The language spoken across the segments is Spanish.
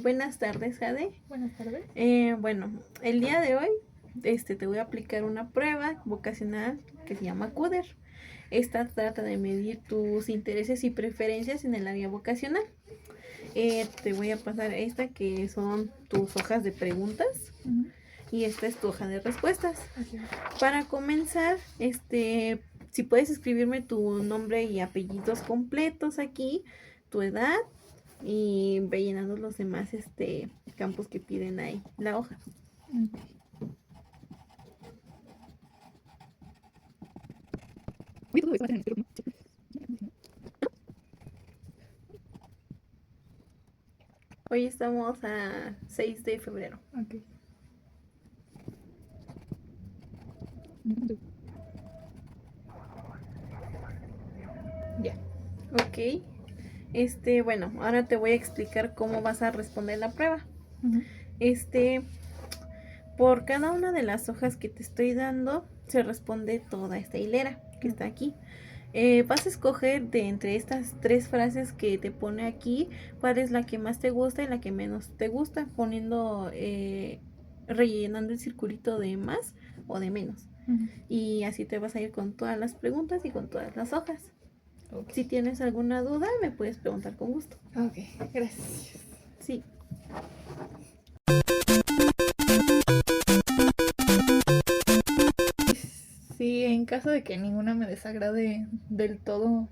Buenas tardes, Jade. Buenas tardes. Bueno, el día de hoy te voy a aplicar una prueba vocacional que se llama CUDER. Esta trata de medir tus intereses y preferencias en el área vocacional. Te voy a pasar esta que son tus hojas de preguntas y esta es tu hoja de respuestas. Okay. Para comenzar, si puedes escribirme tu nombre y apellidos completos aquí, tu edad y rellenando los demás campos que piden ahí la hoja. Hoy estamos a 6 de febrero. Okay. Ya. Ok. Bueno, ahora te voy a explicar cómo vas a responder la prueba. Por cada una de las hojas que te estoy dando, se responde toda esta hilera que está aquí. Vas a escoger de entre estas 3 frases que te pone aquí, cuál es la que más te gusta y la que menos te gusta, poniendo, rellenando el circulito de más o de menos. Y así te vas a ir con todas las preguntas y con todas las hojas. Okay. Si tienes alguna duda, me puedes preguntar con gusto. Ok, gracias. Sí. Sí, en caso de que ninguna me desagrade del todo,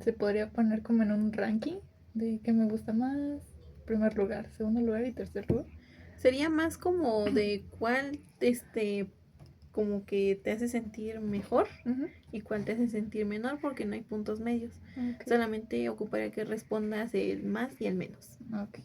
se podría poner como en un ranking de qué me gusta más, primer lugar, segundo lugar y tercer lugar. Sería más como de cuál, como que te hace sentir mejor y cuál te hace sentir menor, porque no hay puntos medios. Okay. Solamente ocuparía que respondas el más y el menos. Okay.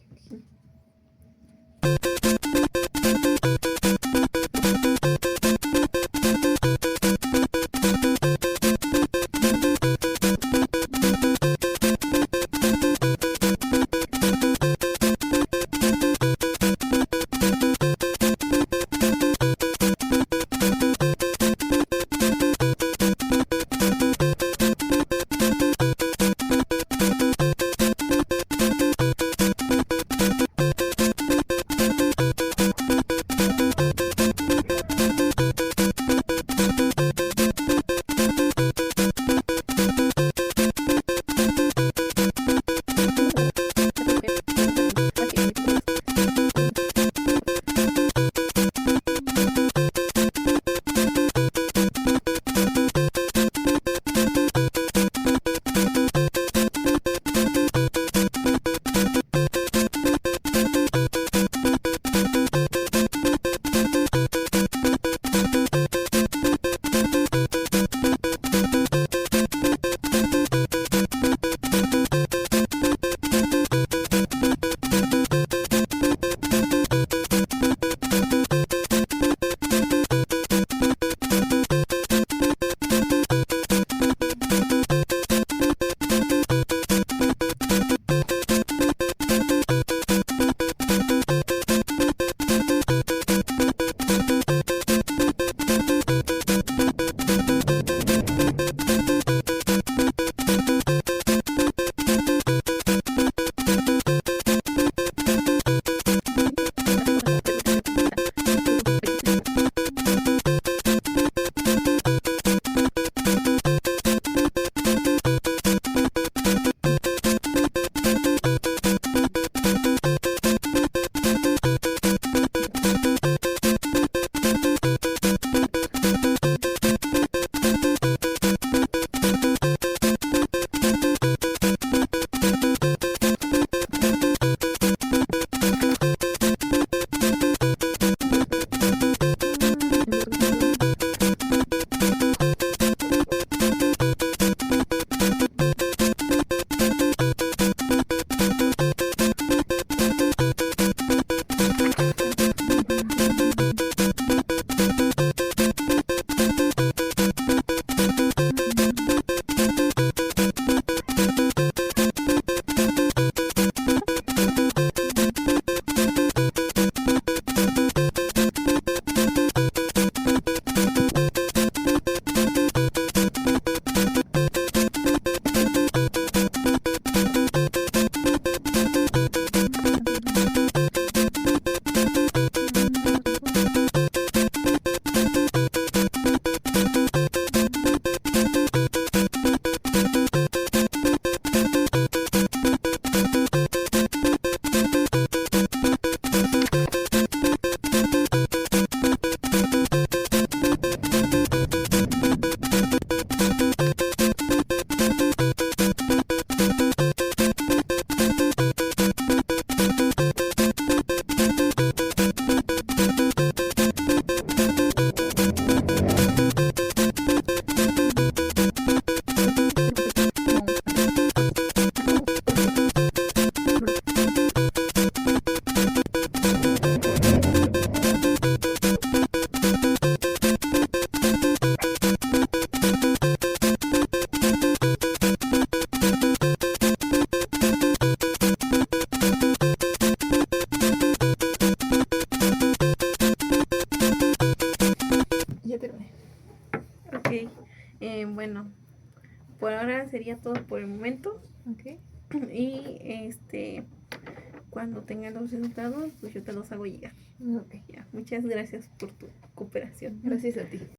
bueno, por ahora sería todo por el momento. Ok. Y cuando tenga los resultados, pues yo te los hago llegar. Ok. Ya, muchas gracias por tu cooperación. Gracias a ti.